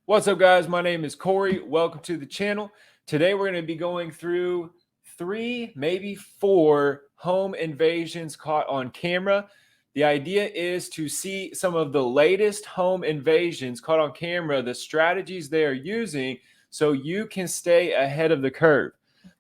What's up, guys? My name is Cory. Welcome to the channel. Today we're going to be going through 3, maybe 4 home invasions caught on camera. The idea is to see some of the latest home invasions caught on camera, the strategies they are using, so you can stay ahead of the curve.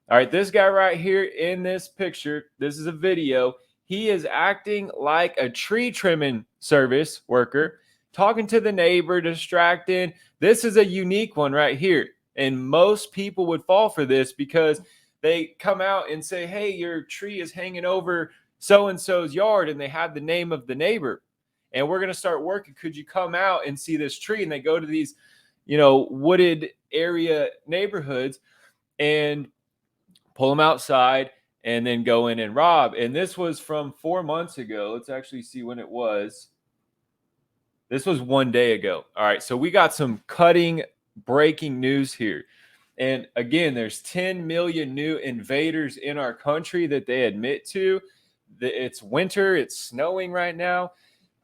All right, this guy right here in this picture, this is a video. He is acting like a tree trimming service worker, talking to the neighbor, distracting. This is a unique one right here. And most people would fall for this because they come out and say, hey, your tree is hanging over so-and-so's yard, and they have the name of the neighbor. And we're going to start working. Could you come out and see this tree? And they go to these, wooded area neighborhoods and pull them outside and then go in and rob. And this was from 4 months ago. Let's actually see when it was. This was 1 day ago. All right, so we got some breaking news here. And again, there's 10 million new invaders in our country that they admit to. It's winter, it's snowing right now.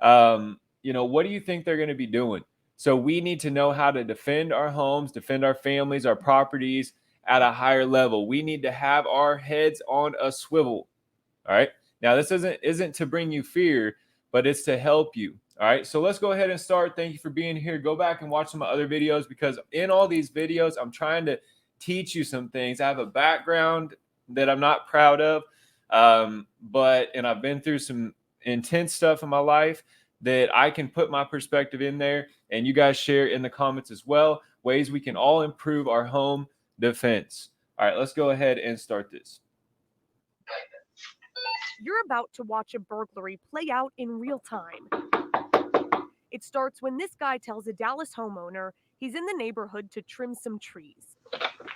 What do you think they're going to be doing? So we need to know how to defend our homes, defend our families, our properties at a higher level. We need to have our heads on a swivel. All right. Now, this isn't to bring you fear, but it's to help you. All right. So let's go ahead and start. Thank you for being here. Go back and watch some other videos, because in all these videos, I'm trying to teach you some things. I have a background that I'm not proud of, and I've been through some intense stuff in my life that I can put my perspective in there, and you guys share in the comments as well, ways we can all improve our home defense. All right, let's go ahead and start this. You're about to watch a burglary play out in real time. It starts when this guy tells a Dallas homeowner he's in the neighborhood to trim some trees.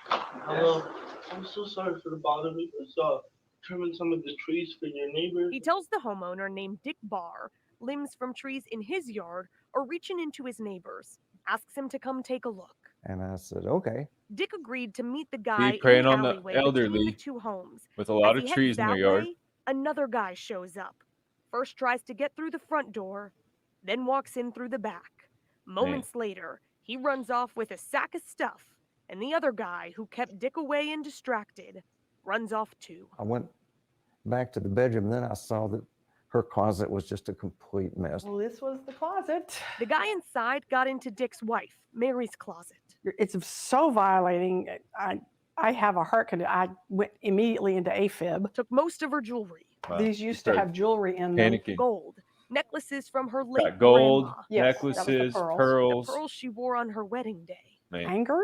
Hello, I'm so sorry for the bother. We was trimming some of the trees for your neighbor. He tells the homeowner named Dick Barr limbs from trees in his yard are reaching into his neighbor's. Asks him to come take a look. And I said, okay. Dick agreed to meet the guy preying in the on the alleyway between elderly the two homes. with a lot As of he trees heads in their that yard. way, another guy shows up. First tries to get through the front door, then walks in through the back. Moments later, he runs off with a sack of stuff, and the other guy, who kept Dick away and distracted, runs off too. I went back to the bedroom, and then I saw that her closet was just a complete mess. Well, this was the closet. The guy inside got into Dick's wife, Mary's closet. It's so violating. I have a heart condition. I went immediately into AFib. Took most of her jewelry. Wow. These used to have jewelry in them. Panicking. Gold. Necklaces from her late Got gold, grandma. Yes, that was the necklaces, pearls. pearls. The pearls she wore on her wedding day. Man. Anger,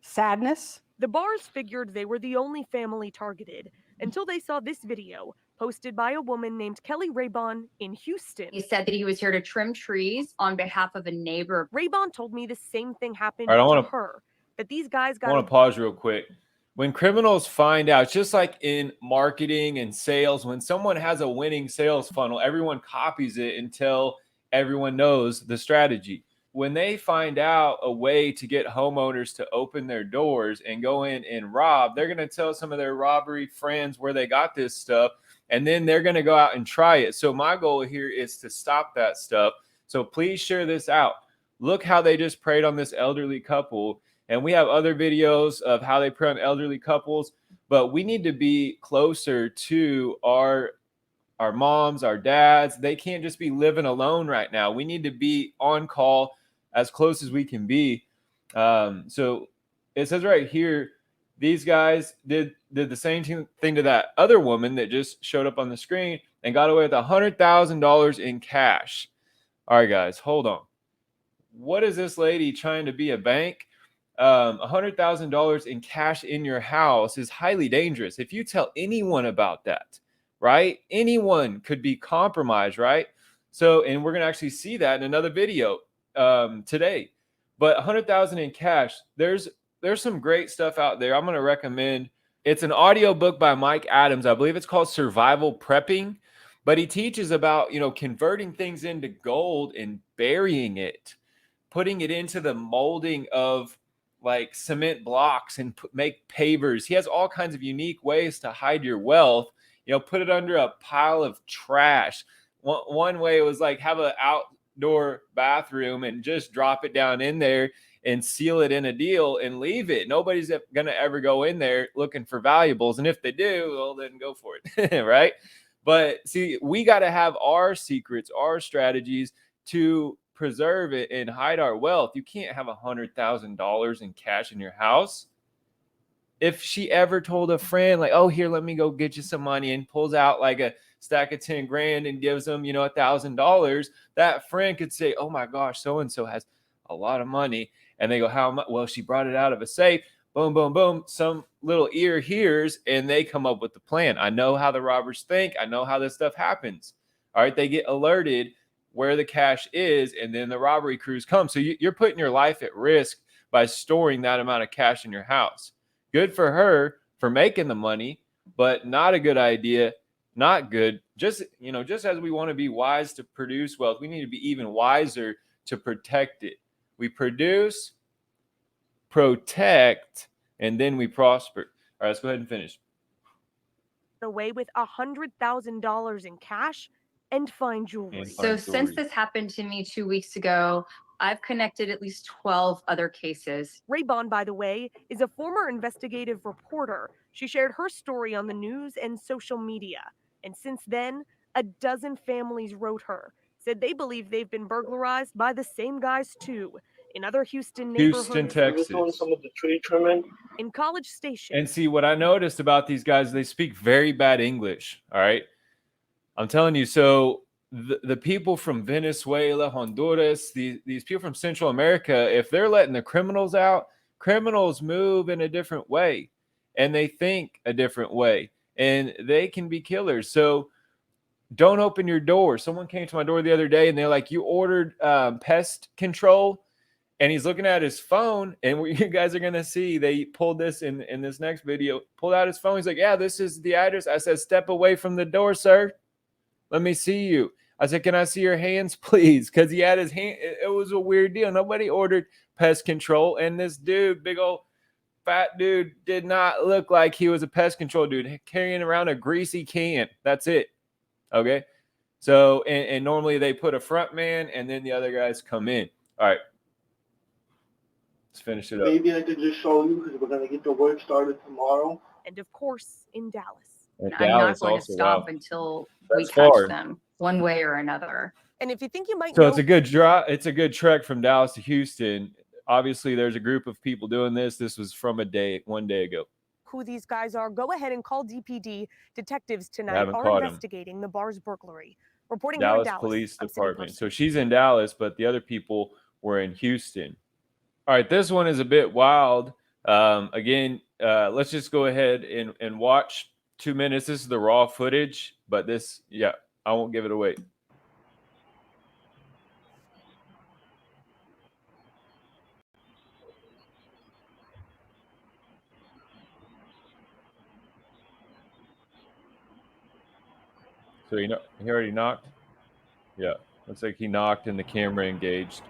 sadness. The Bars figured they were the only family targeted until they saw this video posted by a woman named Kelly Raybon in Houston. He said that he was here to trim trees on behalf of a neighbor. Raybon told me the same thing happened All right, to her, that these guys I got. want to pause real quick. When criminals find out, it's just like in marketing and sales, when someone has a winning sales funnel, everyone copies it until everyone knows the strategy. When they find out a way to get homeowners to open their doors and go in and rob, they're going to tell some of their robbery friends where they got this stuff, and then they're going to go out and try it. So my goal here is to stop that stuff. So please share this out. Look how they just preyed on this elderly couple. And we have other videos of how they prey on elderly couples, but we need to be closer to our moms, our dads. They can't just be living alone right now. We need to be on call as close as we can be. So it says right here, these guys did the same thing to that other woman that just showed up on the screen and got away with $100,000 in cash. All right, guys, hold on. What is this lady trying to be, a bank? $100,000 in cash in your house is highly dangerous. If you tell anyone about that, right? Anyone could be compromised, right? So, and we're going to actually see that in another video today. But $100,000 in cash, there's some great stuff out there. I'm going to recommend. It's an audio book by Mike Adams. I believe it's called Survival Prepping, but he teaches about, converting things into gold and burying it, putting it into the molding of like cement blocks and make pavers. He has all kinds of unique ways to hide your wealth. Put it under a pile of trash. One way was like have door bathroom and just drop it down in there and seal it in a deal and leave it. Nobody's going to ever go in there looking for valuables. And if they do, well, then go for it. Right. But see, we got to have our secrets, our strategies to preserve it and hide our wealth. You can't have $100,000 in cash in your house. If she ever told a friend, like, oh, here, let me go get you some money, and pulls out like a stack of 10 grand and gives them, $1,000, that friend could say, oh my gosh, so-and-so has a lot of money. And they go, how much? Well, she brought it out of a safe. Boom, boom, boom. Some little ear hears, and they come up with the plan. I know how the robbers think. I know how this stuff happens. All right. They get alerted where the cash is, and then the robbery crews come. So you're putting your life at risk by storing that amount of cash in your house. Good for her for making the money, but not a good idea. Not good. Just as we want to be wise to produce wealth, we need to be even wiser to protect it. We produce, protect, and then we prosper. All right, let's go ahead and finish. Away with $100,000 in cash and find jewelry. And So find since jewelry. this happened to me 2 weeks ago, I've connected at least 12 other cases. Raybon, by the way, is a former investigative reporter. She shared her story on the news and social media. And since then, a dozen families wrote her, said they believe they've been burglarized by the same guys too, in other Houston neighborhoods. Houston, Texas. Doing some of the tree trimming. In College Station. And see, what I noticed about these guys, they speak very bad English. All right. I'm telling you. So the people from Venezuela, Honduras, these people from Central America, if they're letting the criminals out, criminals move in a different way and they think a different way and they can be killers. So don't open your door. Someone came to my door the other day and they're like, you ordered pest control. And he's looking at his phone, and what you guys are going to see, they pulled this in this next video, pulled out his phone. He's like, yeah, this is the address. I said, step away from the door, sir. Let me see you. I said, can I see your hands, please? Because he had his hand. It was a weird deal. Nobody ordered pest control. And this dude, big old fat dude, did not look like he was a pest control dude, carrying around a greasy can. That's it. Okay. So, and normally they put a front man and then the other guys come in. All right. Let's finish it up. Maybe I could just show you because we're going to get the work started tomorrow. And of course, in Dallas. And I'm not Dallas going to also, stop wow. until we That's catch far. them one way or another. And if you think you might So know it's a good drive. It's a good trek from Dallas to Houston. Obviously, there's a group of people doing this. This was from one day ago. who these guys are, go ahead and call DPD. Detectives tonight haven't are caught 'em. investigating the bar's burglary. Reporting here in Dallas Dallas, Police I'm Cindy Department. Person. So she's in Dallas, but the other people were in Houston. All right, this one is a bit wild. Again, let's just go ahead and watch 2 minutes. This is the raw footage, but this, yeah, I won't give it away. So he already knocked? Yeah, looks like he knocked and the camera engaged.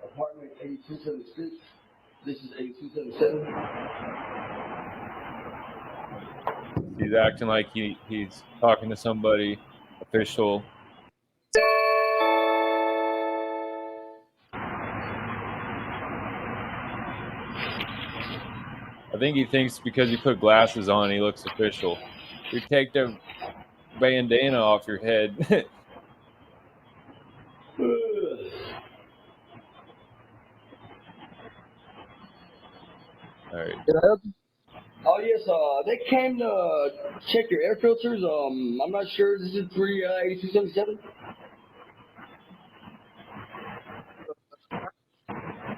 Apartment 8276. This is 8277. He's acting like he's talking to somebody official. I think he thinks because he put glasses on, he looks official. You take the bandana off your head. All right. Can I help you? Oh yes, they came to check your air filters. I'm not sure. This is 8277.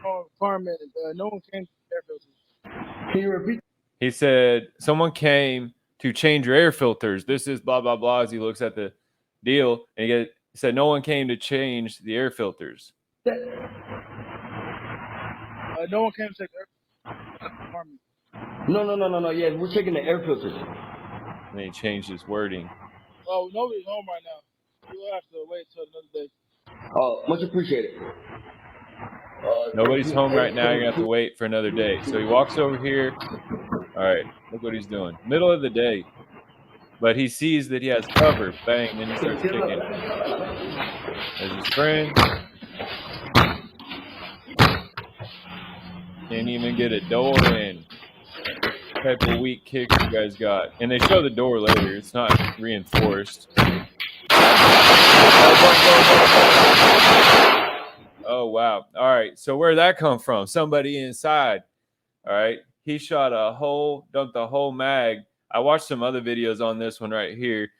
Oh, apartment. No one came to the air filters. Can you repeat? He said someone came to change your air filters. This is blah blah blah. As he looks at the deal, and he said no one came to change the air filters. that? No one came to check the apartment. No. Yeah, we're checking the air filters. And he changed his wording. Oh, nobody's home right now. You'll have to wait till another day. Oh, much appreciated. Nobody's home right now. You're gonna have to wait for another day. So he walks over here. All right, look what he's doing. Middle of the day. But he sees that he has cover. Bang, then he starts kicking. There's his friend. Can't even get a door in. Type of weak kicks you guys got. And they show the door later. It's not reinforced. Oh, wow. All right. So where'd that come from? Somebody inside. All right. He shot dumped a whole mag. I watched some other videos on this one right here.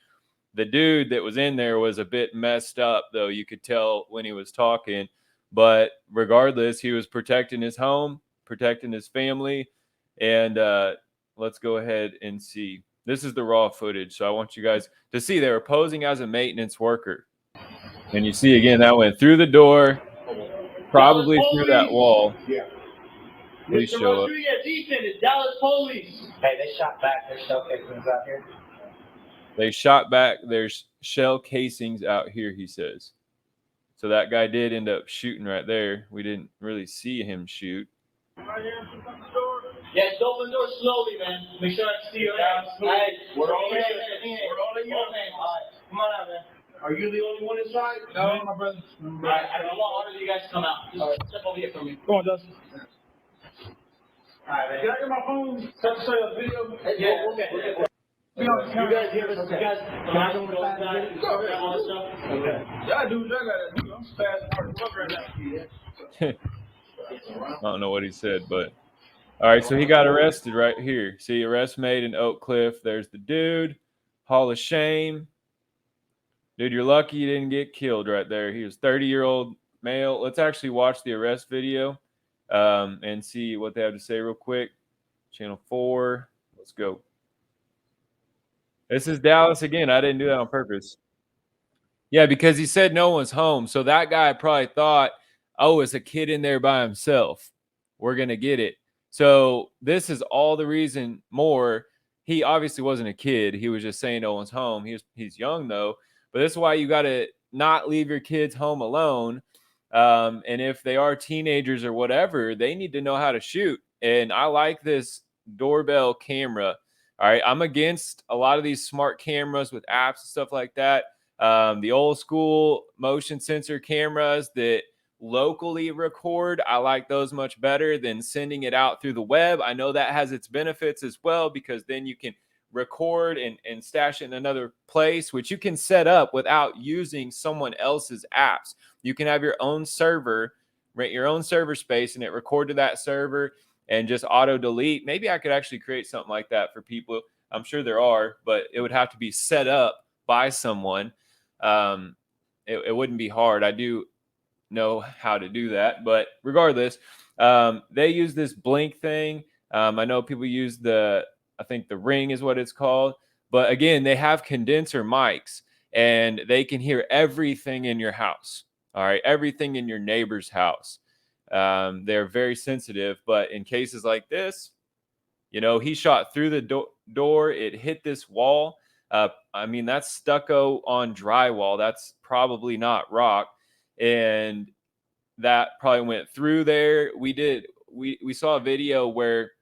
The dude that was in there was a bit messed up, though. You could tell when he was talking. But regardless, he was protecting his home, protecting his family. And let's go ahead and see. This is the raw footage. So I want you guys to see they were posing as a maintenance worker. And you see, again, that went through the door, probably through that wall. Yeah. Please Mr. show up. Rodriguez, Ethan, it's Dallas Police. Hey, they shot back their shell casings out here. They shot back their shell casings out here, he says. So that guy did end up shooting right there. We didn't really see him shoot. Yeah, just open the door slowly, man. Make sure I can see your ass. We're all in. We're all in. Come on out, man. Are you the only one inside? No, my brother. All right, I want all of you guys to come out. Just step over here for me. Come on, Dustin. All right, man. Can I get my phone? Can I show you a video? Yeah, okay. You guys give us, you guys, can I go inside and cover all this stuff? Okay. Yeah, dude, I gotta do. I'm fast hard work right now. I don't know what he said, but all right. So he got arrested right here. See, arrest made in Oak Cliff. There's the dude. Hall of Shame. Dude, you're lucky you didn't get killed right there. He was 30-year-old male. Let's actually watch the arrest video and see what they have to say real quick. Channel 4. Let's go. This is Dallas again. I didn't do that on purpose. Yeah, because he said no one's home. So that guy probably thought, oh, it's a kid in there by himself. We're going to get it. So this is all the reason more. He obviously wasn't a kid. He was just saying no one's home. He's young, though. But this is why you got to not leave your kids home alone. And if they are teenagers or whatever, they need to know how to shoot. And I like this doorbell camera. All right. I'm against a lot of these smart cameras with apps and stuff like that. The old school motion sensor cameras that locally record, I like those much better than sending it out through the web. I know that has its benefits as well, because then you can record and stash it in another place, which you can set up without using someone else's apps. You can have your own server, rent your own server space, and it record to that server and just auto delete. Maybe I could actually create something like that for people. I'm sure there are, but it would have to be set up by someone. It wouldn't be hard. I do know how to do that, but regardless, they use this blink thing. I know people use I think the Ring is what it's called, but again, they have condenser mics and they can hear everything in your house. All right, everything in your neighbor's house. They're very sensitive, but in cases like this, he shot through the door. It hit this wall. I mean, that's stucco on drywall. That's probably not rock. And that probably went through there. We saw a video where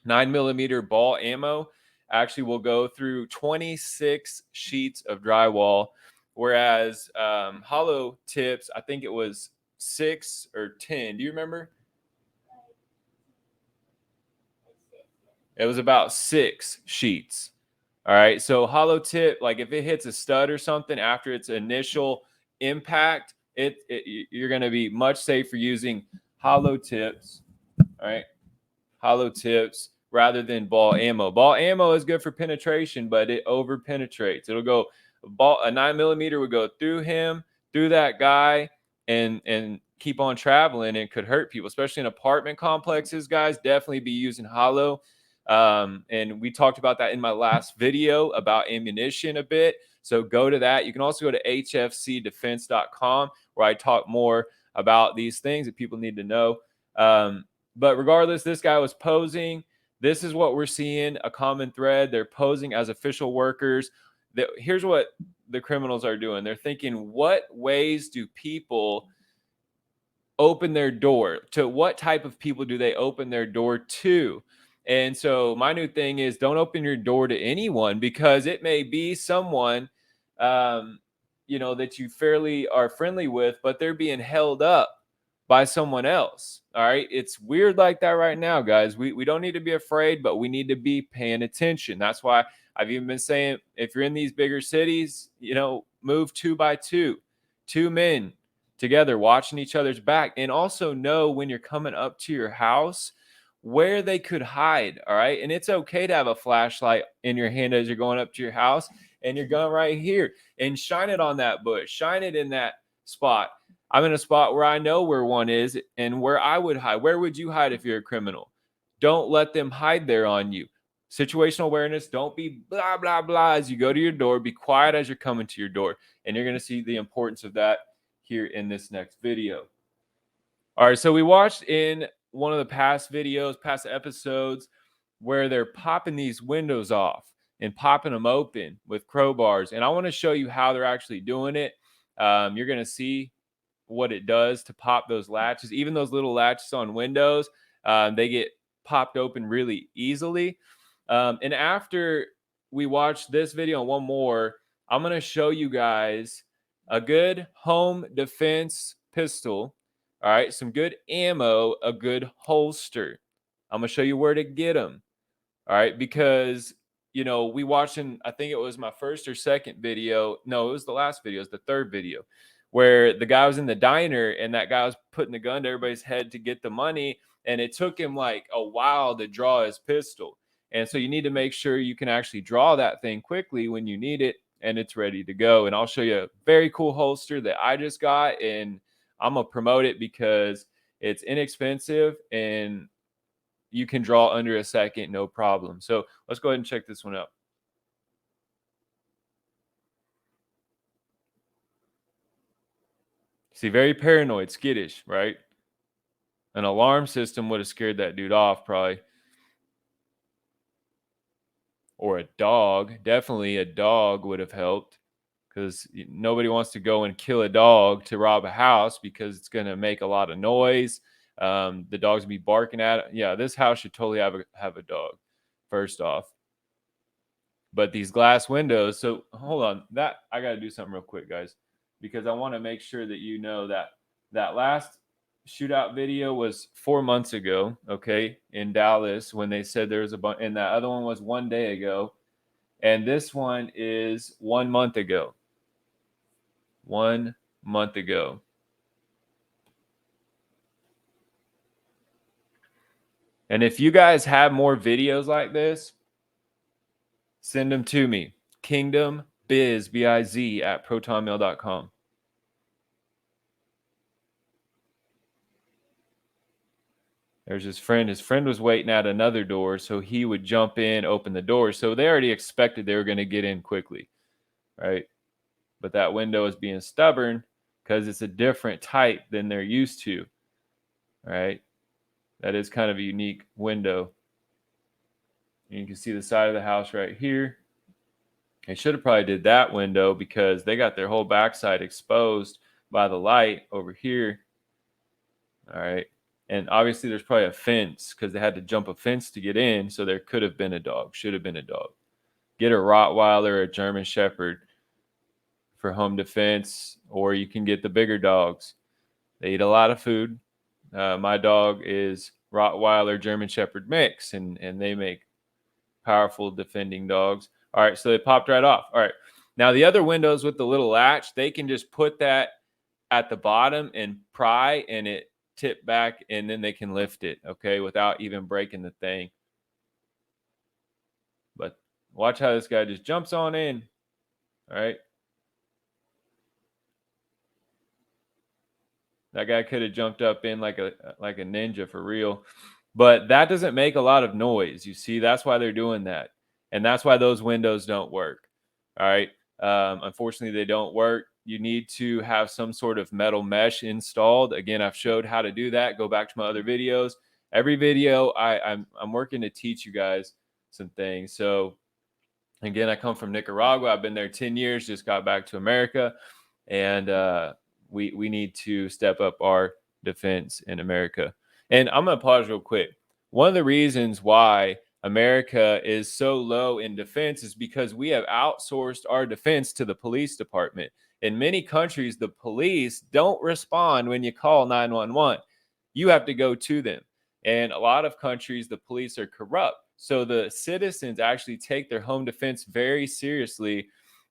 9mm ball ammo actually will go through 26 sheets of drywall, whereas hollow tips, I think it was 6 or 10. Do you remember? It was about 6 sheets. All right. So hollow tip, like if it hits a stud or something after its initial impact, you're going to be much safer using hollow tips. All right. Hollow tips rather than ball ammo. Ball ammo is good for penetration, but it over penetrates. It'll go a 9mm would go through him, through that guy, and keep on traveling, and could hurt people, especially in apartment complexes. Guys, definitely be using hollow. And we talked about that in my last video about ammunition a bit. So go to that. You can also go to hfcdefense.com where I talk more about these things that people need to know. But regardless, this guy was posing. This is what we're seeing, a common thread. They're posing as official workers. Here's what the criminals are doing. They're thinking, what ways do people open their door to? What type of people do they open their door to? And so my new thing is, don't open your door to anyone, because it may be someone that you fairly are friendly with, but they're being held up by someone else. All right, it's weird like that right now, guys. We don't need to be afraid, but we need to be paying attention. That's why I've even been saying, if you're in these bigger cities, move 2 by 2, 2 men together, watching each other's back, and also know when you're coming up to your house where they could hide. All right, and it's okay to have a flashlight in your hand as you're going up to your house, and your gun right here, and shine it on that bush, shine it in that spot. I'm in a spot where I know where one is and where I would hide. Where would you hide if you're a criminal? Don't let them hide there on you. Situational awareness. Don't be blah, blah, blah as you go to your door. Be quiet as you're coming to your door. And you're going to see the importance of that here in this next video. All right, so we watched in one of the past videos, past episodes, where they're popping these windows off and popping them open with crowbars. And I want to show you how they're actually doing it. You're going to see what it does to pop those latches. Even those little latches on windows, they get popped open really easily. And after we watch this video and one more, I'm going to show you guys a good home defense pistol. All right, some good ammo, a good holster. I'm going to show you where to get them. All right, because we watched I think it was my first or second video. No, it was the last video. It was the third video, where the guy was in the diner and that guy was putting the gun to everybody's head to get the money, and it took him like a while to draw his pistol. And so you need to make sure you can actually draw that thing quickly when you need it and it's ready to go. And I'll show you a very cool holster that I just got, and I'm gonna promote it because it's inexpensive and you can draw under a second, no problem. So let's go ahead and check this one out. See, very paranoid, skittish, right? An alarm system would have scared that dude off, probably. Or a dog. Definitely a dog would have helped, because nobody wants to go and kill a dog to rob a house because it's going to make a lot of noise. The dogs will be barking at it. Yeah, this house should totally have a dog, first off. But these glass windows, so hold on. That I got to do something real quick, guys, because I want to make sure that you know that last shootout video was 4 months ago, okay, in Dallas, when they said there was a bunch, and that other one was 1 day ago, and this one is 1 month ago. 1 month ago. And if you guys have more videos like this, send them to me. KingdomBiz, B-I-Z, at protonmail.com. There's his friend. His friend was waiting at another door, so he would jump in, open the door. So they already expected they were going to get in quickly, right? But that window is being stubborn because it's a different type than they're used to, right? That is kind of a unique window. And you can see the side of the house right here. They should have probably did that window because they got their whole backside exposed by the light over here. All right. And obviously there's probably a fence because they had to jump a fence to get in. So there could have been a dog, should have been a dog. Get a Rottweiler or a German Shepherd for home defense, or you can get the bigger dogs. They eat a lot of food. My dog is Rottweiler German Shepherd mix, and they make powerful defending dogs. All right, so they popped right off. All right, now the other windows with the little latch, they can just put that at the bottom and pry, and it tip back, and then they can lift it, okay, without even breaking the thing. But watch how this guy just jumps on in. All right. That guy could have jumped up in like a ninja for real. But that doesn't make a lot of noise. You see, that's why they're doing that. And that's why those windows don't work. All right. Unfortunately, they don't work. You need to have some sort of metal mesh installed. Again, I've showed how to do that. Go back to my other videos. Every video, I'm working to teach you guys some things. So again, I come from Nicaragua. I've been there 10 years, just got back to America. And we need to step up our defense in America. And I'm going to pause real quick. One of the reasons why America is so low in defense is because we have outsourced our defense to the police department. In many countries, the police don't respond when you call 911. You have to go to them. And a lot of countries, the police are corrupt. So the citizens actually take their home defense very seriously,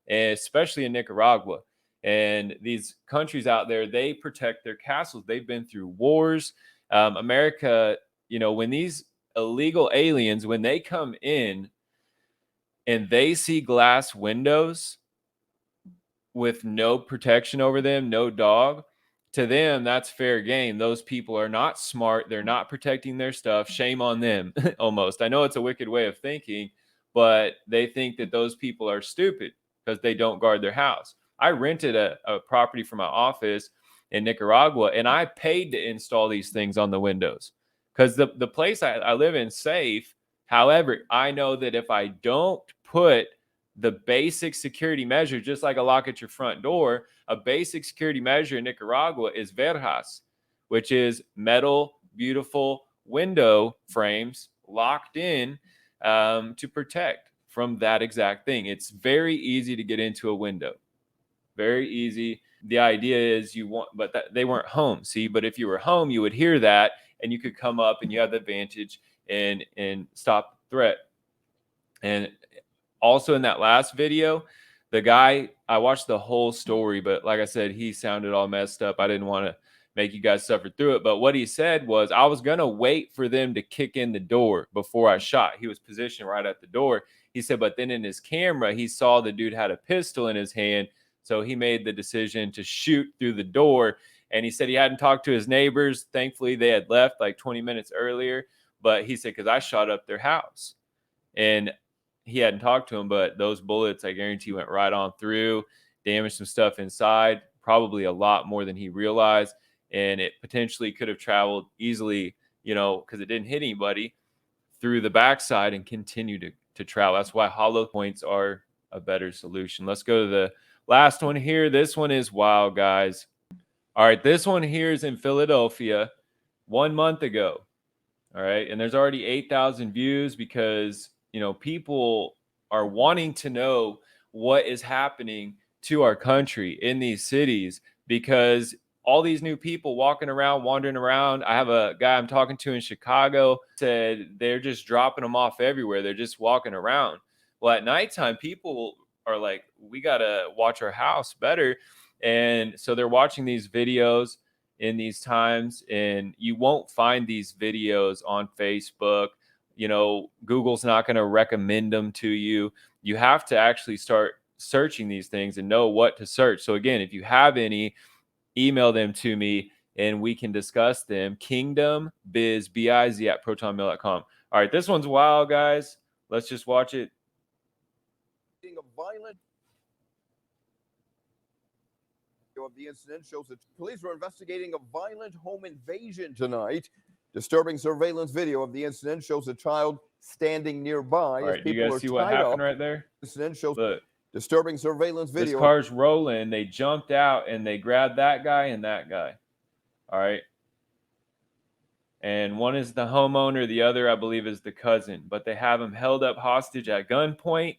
especially in Nicaragua. And these countries out there, they protect their castles. They've been through wars. America, when these illegal aliens, when they come in and they see glass windows with no protection over them, no dog, to them, that's fair game. Those people are not smart. They're not protecting their stuff. Shame on them, almost. I know it's a wicked way of thinking, but they think that those people are stupid because they don't guard their house. I rented a property for my office in Nicaragua, and I paid to install these things on the windows because the place I live in is safe. However, I know that if I don't put the basic security measure, just like a lock at your front door, a basic security measure in Nicaragua is verjas, which is metal, beautiful window frames locked in to protect from that exact thing. It's very easy to get into a window. Very easy. The idea is but they weren't home. See, but if you were home, you would hear that and you could come up and you have the advantage and stop the threat. And also in that last video, the guy, I watched the whole story, but like I said, he sounded all messed up. I didn't want to make you guys suffer through it. But what he said was, I was going to wait for them to kick in the door before I shot. He was positioned right at the door. He said, but then in his camera, he saw the dude had a pistol in his hand. So he made the decision to shoot through the door. And he said he hadn't talked to his neighbors. Thankfully, they had left like 20 minutes earlier. But he said, because I shot up their house. And he hadn't talked to him, but those bullets, I guarantee, went right on through, damaged some stuff inside, probably a lot more than he realized. And it potentially could have traveled easily, because it didn't hit anybody, through the backside and continue to travel. That's why hollow points are a better solution. Let's go to the last one here. This one is wild, guys. All right, this one here is in Philadelphia 1 month ago. All right, and there's already 8,000 views because people are wanting to know what is happening to our country in these cities, because all these new people walking around, wandering around. I have a guy I'm talking to in Chicago said they're just dropping them off everywhere. They're just walking around. Well, at nighttime, people are like, we got to watch our house better. And so they're watching these videos in these times, and you won't find these videos on Facebook. Google's not going to recommend them to you. You have to actually start searching these things and know what to search. So again, if you have any, email them to me and we can discuss them. kingdombiz@protonmail.com. All right, this one's wild, guys. Let's just watch it. Of the incident shows that police were investigating a violent home invasion tonight. Disturbing surveillance video of the incident shows a child standing nearby. All right, you guys see what happened right there? Incident shows Look, disturbing surveillance video. this car's rolling. They jumped out and they grabbed that guy and that guy. All right. And one is the homeowner. The other, I believe, is the cousin. But they have him held up hostage at gunpoint.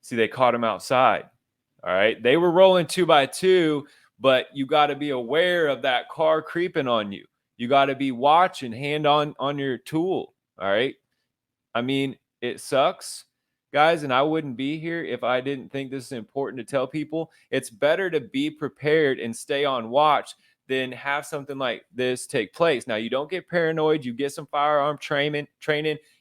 See, they caught him outside. All right. They were rolling 2 by 2, but you got to be aware of that car creeping on you. You got to be watching, hand on your tool. All right. I mean, it sucks, guys, and I wouldn't be here if I didn't think this is important to tell people. It's better to be prepared and stay on watch than have something like this take place. Now, you don't get paranoid. You get some firearm training.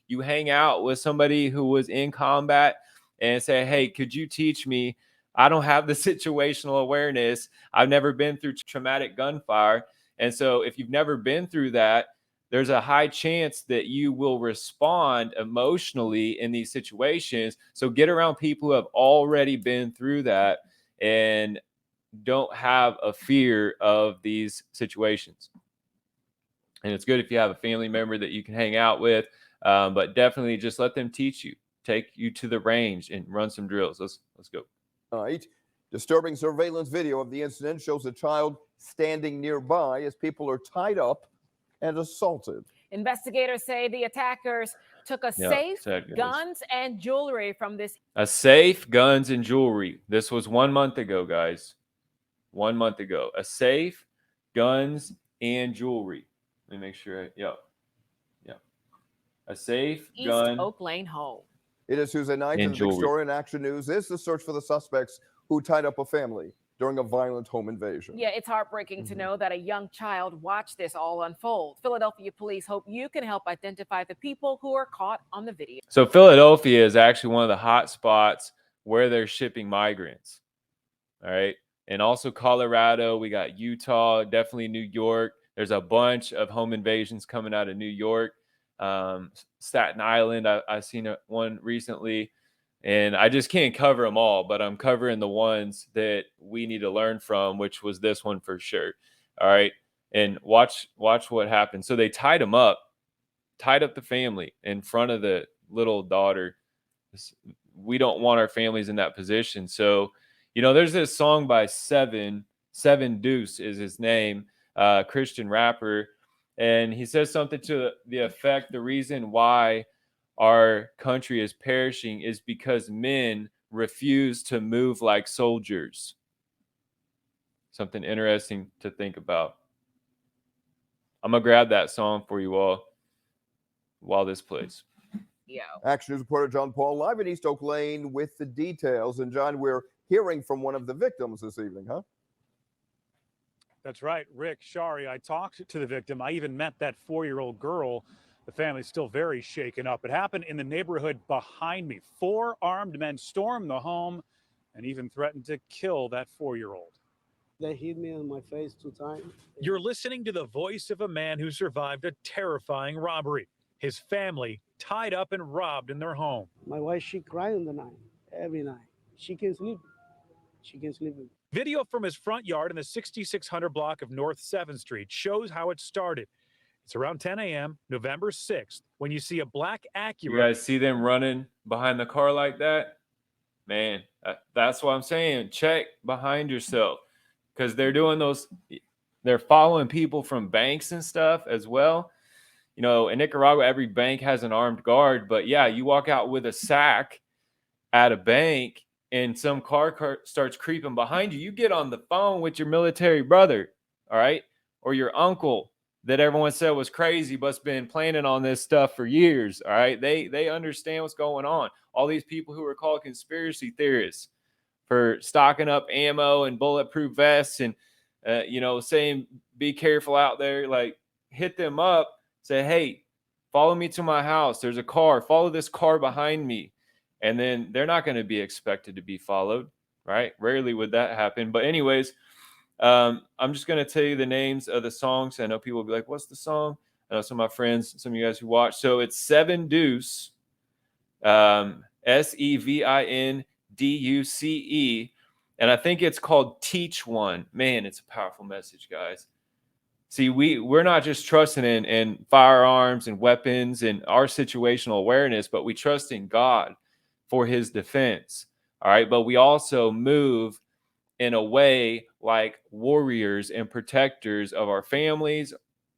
You hang out with somebody who was in combat and say, hey, could you teach me? I don't have the situational awareness. I've never been through traumatic gunfire. And so if you've never been through that, there's a high chance that you will respond emotionally in these situations. So get around people who have already been through that and don't have a fear of these situations. And it's good if you have a family member that you can hang out with, but definitely just let them teach you, take you to the range and run some drills. Let's go. Right. Disturbing surveillance video of the incident shows a child standing nearby as people are tied up and assaulted. Investigators say the attackers took a safe, guns, and jewelry from this. A safe, guns, and jewelry. This was 1 month ago, guys. 1 month ago. A safe, guns, and jewelry. Let me make sure. Yep. A safe, East gun. Oak Lane home. It is Tuesday night, and the big story in Action News is the search for the suspects who tied up a family during a violent home invasion. Yeah, it's heartbreaking to know that a young child watched this all unfold. Philadelphia police hope you can help identify the people who are caught on the video. So Philadelphia is actually one of the hot spots where they're shipping migrants. All right. And also Colorado, we got Utah, definitely New York. There's a bunch of home invasions coming out of New York. Staten Island, I've seen one recently, and I just can't cover them all, but I'm covering the ones that we need to learn from, which was this one for sure. All right. And watch what happened. So they tied up the family in front of the little daughter. We don't want our families in that position. So, there's this song by Seven Deuce is his name, Christian rapper. And he says something to the effect, the reason why our country is perishing is because men refuse to move like soldiers. Something interesting to think about. I'm going to grab that song for you all while this plays. Action News reporter John Paul live in East Oak Lane with the details. And John, we're hearing from one of the victims this evening, huh? That's right, Rick Shari. I talked to the victim. I even met that 4-year-old girl. The family's still very shaken up. It happened in the neighborhood behind me. 4 armed men stormed the home and even threatened to kill that 4-year-old. They hit me in my face 2 times. You're listening to the voice of a man who survived a terrifying robbery. His family tied up and robbed in their home. My wife, she cried in the night, every night. She can't sleep. She can't sleep. Video from his front yard in the 6600 block of North 7th Street shows how it started. It's around 10 a.m., November 6th, when you see a black Acura. You guys see them running behind the car like that? Man, that's what I'm saying. Check behind yourself, because they're doing those. They're following people from banks and stuff as well. In Nicaragua, every bank has an armed guard. But yeah, you walk out with a sack at a bank and some car starts creeping behind you, you get on the phone with your military brother, all right? Or your uncle that everyone said was crazy but's been planning on this stuff for years, all right? They understand what's going on. All these people who are called conspiracy theorists for stocking up ammo and bulletproof vests and, saying be careful out there, like hit them up, say, hey, follow me to my house. There's a car. Follow this car behind me. And then they're not going to be expected to be followed, right? Rarely would that happen. But anyways, I'm just going to tell you the names of the songs. I know people will be like, what's the song? I know some of my friends, some of you guys who watch. So it's Seven Deuce, SEVINDUCE. And I think it's called Teach One. Man, it's a powerful message, guys. See, we're not just trusting in firearms and weapons and our situational awareness, but we trust in God for his defense. All right. But we also move in a way like warriors and protectors of our families,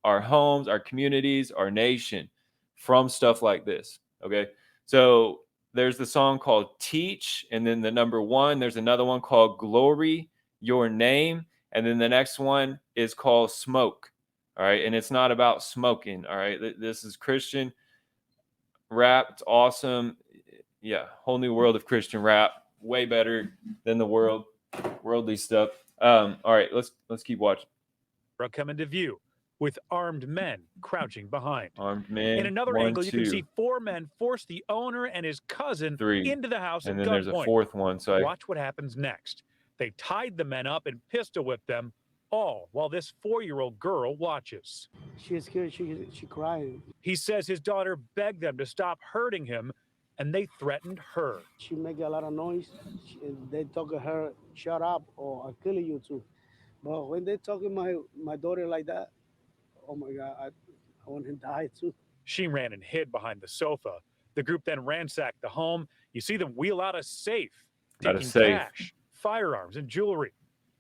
our homes, our communities, our nation from stuff like this. Okay. So there's the song called Teach. And then the number 1, there's another one called Glory Your Name. And then the next one is called Smoke. All right. And it's not about smoking. All right. This is Christian rap. It's awesome. Yeah. Whole new world of Christian rap. Way better than the worldly stuff. All right. Let's keep watching. Come into view with armed men crouching behind. Armed men. In another 1, angle, you 2, can see 4 men force the owner and his cousin 3, into the house and at then there's a gunpoint. 4th one. So watch what happens next. They tied the men up and pistol whipped them, all while this 4-year-old girl watches. She's scared. She crying. He says his daughter begged them to stop hurting him, and they threatened her. She make a lot of noise. They talk to her, shut up, or I'll kill you too. But when they talk to my daughter like that, oh my God, I want to die too. She ran and hid behind the sofa. The group then ransacked the home. You see them wheel out a safe, taking cash, firearms and jewelry.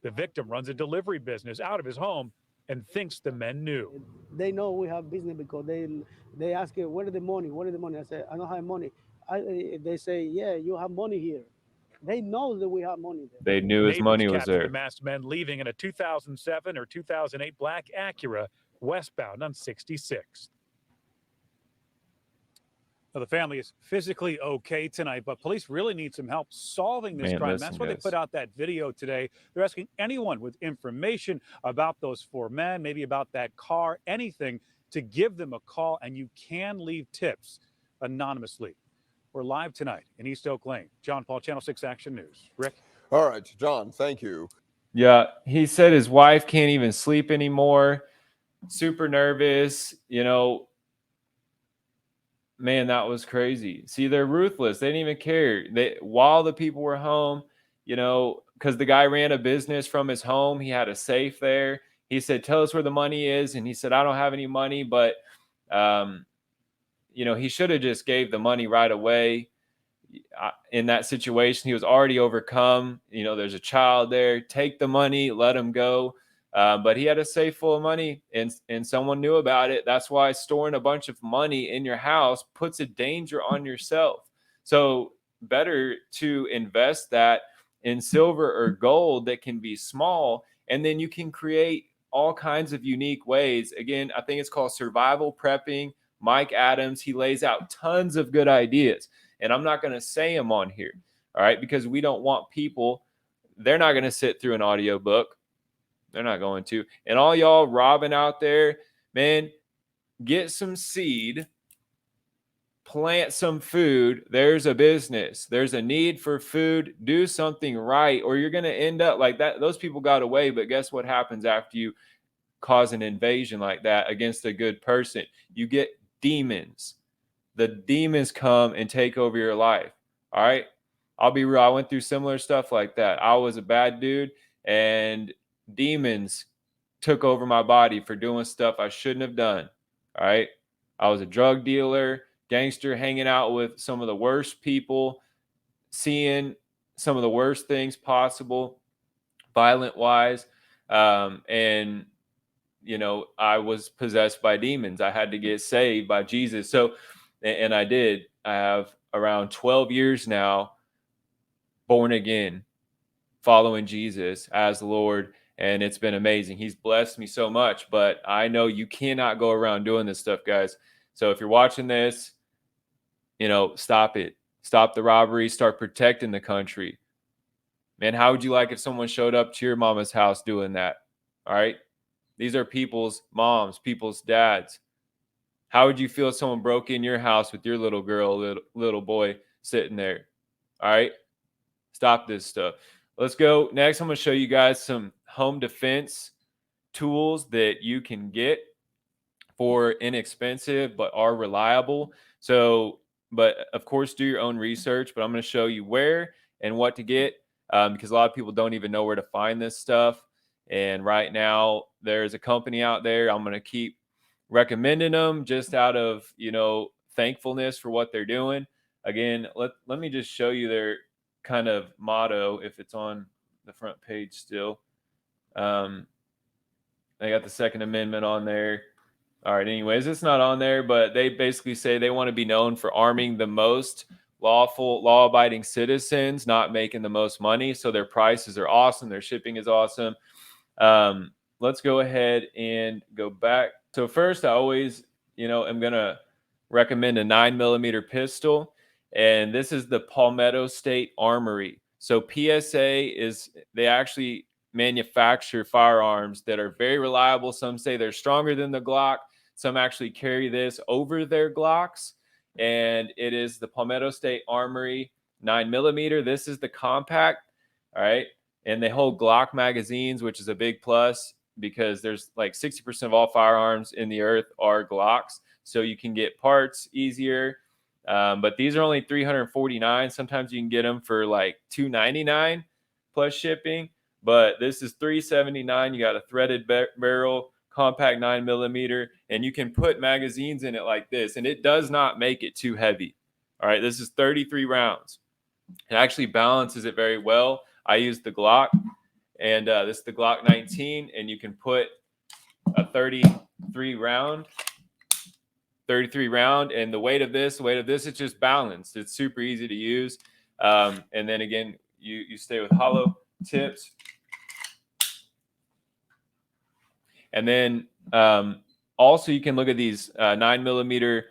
The victim runs a delivery business out of his home and thinks the men knew. They know we have business because they ask you, where is the money? Where is the money? I say, I don't have money. They say, yeah, you have money here. They know that we have money there. They knew his Neighbors money was captured there. the masked men leaving in a 2007 or 2008 black Acura westbound on 66th. Now, the family is physically okay tonight, but police really need some help solving this Man, crime. listen, That's why they guys. put out that video today. They're asking anyone with information about those 4 men, maybe about that car, anything, to give them a call, and you can leave tips anonymously. We're live tonight in East Oak Lane. John Paul, Channel 6 Action News. Rick? All right, John, thank you. Yeah, he said his wife can't even sleep anymore. Super nervous, you know. Man, that was crazy. See, they're ruthless. They didn't even care. While the people were home, you know, because the guy ran a business from his home. He had a safe there. He said, "Tell us where the money is." And he said, "I don't have any money," but you know, he should have just gave the money right away. In that situation, he was already overcome. You know, there's a child there. Take the money, let him go. But he had a safe full of money, and someone knew about it. That's why storing a bunch of money in your house puts a danger on yourself. So better to invest that in silver or gold that can be small, and then you can create all kinds of unique ways. Again, I think it's called survival prepping. Mike Adams, he lays out tons of good ideas, and I'm not going to say them on here, all right, because we don't want people, they're not going to sit through an audiobook. They're not going to. And all y'all robbing out there, man, get some seed, plant some food. There's a business. There's a need for food. Do something right, or you're going to end up like that. Those people got away, but guess what happens after you cause an invasion like that against a good person? You get demons. The demons come and take over your life. All right. I'll be real. I went through similar stuff like that. I was a bad dude, and demons took over my body for doing stuff I shouldn't have done. All right. I was a drug dealer, gangster, hanging out with some of the worst people, seeing some of the worst things possible, violent wise. And, you know, I was possessed by demons. I had to get saved by Jesus. So, and I did. I have around 12 years now, born again, following Jesus as Lord, and it's been amazing. He's blessed me so much, but I know you cannot go around doing this stuff, guys. So if you're watching this, you know, stop it. Stop the robbery. Start protecting the country. Man, how would you like if someone showed up to your mama's house doing that? All right. These are people's moms, people's dads. How would you feel if someone broke in your house with your little girl, little boy sitting there? All right. Stop this stuff. Let's go. Next, I'm going to show you guys some home defense tools that you can get for inexpensive but are reliable. So, but of course, do your own research. But I'm going to show you where and what to get, because a lot of people don't even know where to find this stuff. And right now, there's a company out there. I'm going to keep recommending them just out of, you know, thankfulness for what they're doing. Again, let me just show you their kind of motto, if it's on the front page still. They got the Second Amendment on there. All right, anyways, it's not on there, but they basically say they want to be known for arming the most lawful, law-abiding citizens, not making the most money. So their prices are awesome. Their shipping is awesome. Let's go ahead and go back. So first, I always, you know, am going to recommend a 9mm pistol. And this is the Palmetto State Armory. So PSA is, they actually manufacture firearms that are very reliable. Some say they're stronger than the Glock. Some actually carry this over their Glocks. And it is the Palmetto State Armory 9mm. This is the compact. All right. And they hold Glock magazines, which is a big plus because there's like 60% of all firearms in the earth are Glocks. So you can get parts easier. But these are only $349. Sometimes you can get them for like $299 plus shipping. But this is $379. You got a threaded barrel, compact 9mm, and you can put magazines in it like this. And it does not make it too heavy. All right, this is 33 rounds. It actually balances it very well. I use the Glock, and this is the Glock 19, and you can put a 33 round, and the weight of this is just balanced. It's super easy to use. And then again, you stay with hollow tips. And then also you can look at these 9mm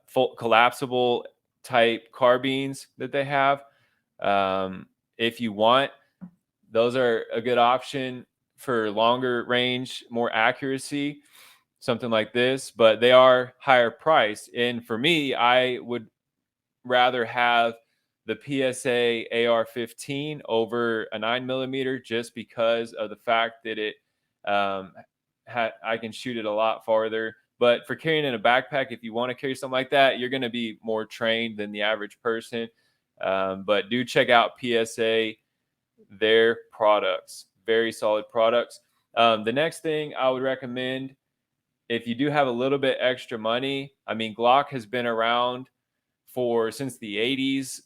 full collapsible type carbines that they have. If you want, those are a good option for longer range, more accuracy, something like this, but they are higher priced. And for me, I would rather have the PSA AR-15 over a 9mm just because of the fact that it I can shoot it a lot farther. But for carrying in a backpack, if you want to carry something like that, you're going to be more trained than the average person. But do check out PSA, their products, very solid products. The next thing I would recommend, if you do have a little bit extra money, I mean, Glock has been around since the 80s.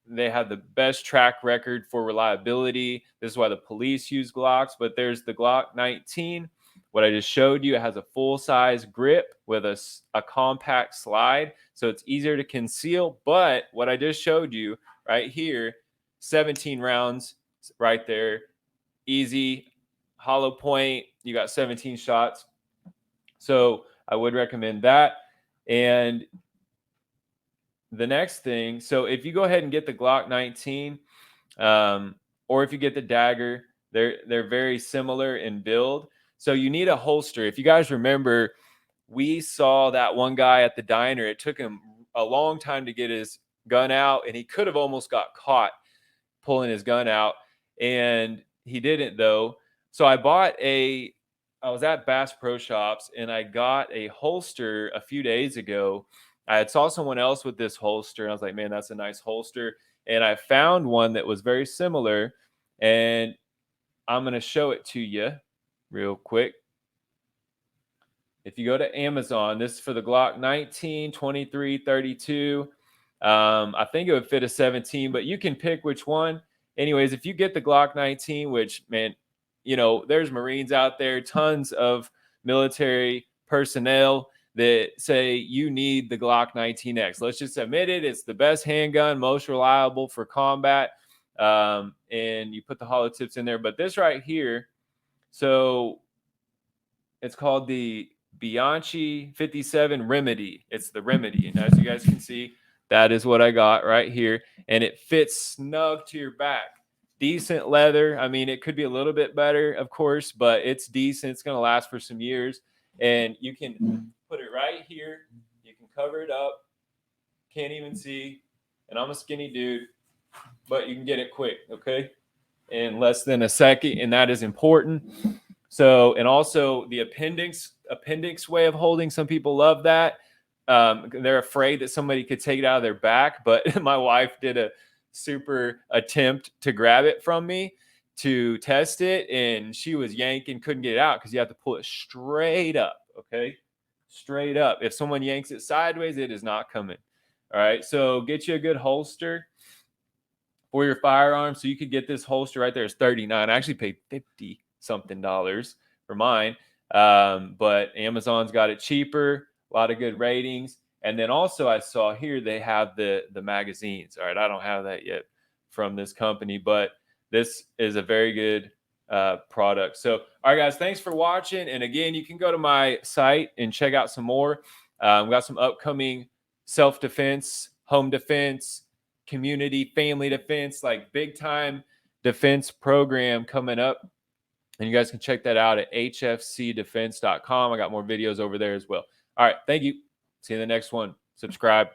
They have the best track record for reliability. This is why the police use Glocks. But there's the Glock 19. What I just showed you, it has a full-size grip with a compact slide, so it's easier to conceal. But what I just showed you right here, 17 rounds right there, easy, hollow point. You got 17 shots. So I would recommend that. And the next thing, so if you go ahead and get the Glock 19, or if you get the Dagger, they're very similar in build. So you need a holster. If you guys remember, we saw that one guy at the diner. It took him a long time to get his gun out, and he could have almost got caught pulling his gun out, and he didn't though. So I was at Bass Pro Shops, and I got a holster a few days ago. I had saw someone else with this holster, and I was like, man, that's a nice holster. And I found one that was very similar, and I'm going to show it to you real quick. If you go to Amazon, this is for the Glock 19, 23, 32. I think it would fit a 17, but you can pick which one. Anyways, if you get the Glock 19, which, man, you know, there's Marines out there, tons of military personnel that say you need the Glock 19X. Let's just admit it. It's the best handgun, most reliable for combat. And you put the hollow tips in there. But this right here, so it's called the Bianchi 57 Remedy. It's the Remedy. And as you guys can see, that is what I got right here. And it fits snug to your back. Decent leather. I mean, it could be a little bit better, of course, but it's decent. It's going to last for some years. And you can put it right here. You can cover it up. Can't even see. And I'm a skinny dude, but you can get it quick, okay? In less than a second, and that is important. So, and also the appendix way of holding. Some people love that. They're afraid that somebody could take it out of their back, but my wife did a super attempt to grab it from me to test it, and she was yanking, couldn't get it out because you have to pull it straight up, okay? Straight up. If someone yanks it sideways, it is not coming. All right, so get you a good holster for your firearm. So you could get this holster right there. It's $39. I actually paid $50 something for mine, but Amazon's got it cheaper. A lot of good ratings. And then also I saw here they have the magazines. All right, I don't have that yet from this company, but this is a very good product. So, all right, guys, thanks for watching. And again, you can go to my site and check out some more. We got some upcoming self-defense, home defense, community, family defense, like big time defense program coming up. And you guys can check that out at hfcdefense.com. I got more videos over there as well. All right. Thank you. See you in the next one. Subscribe.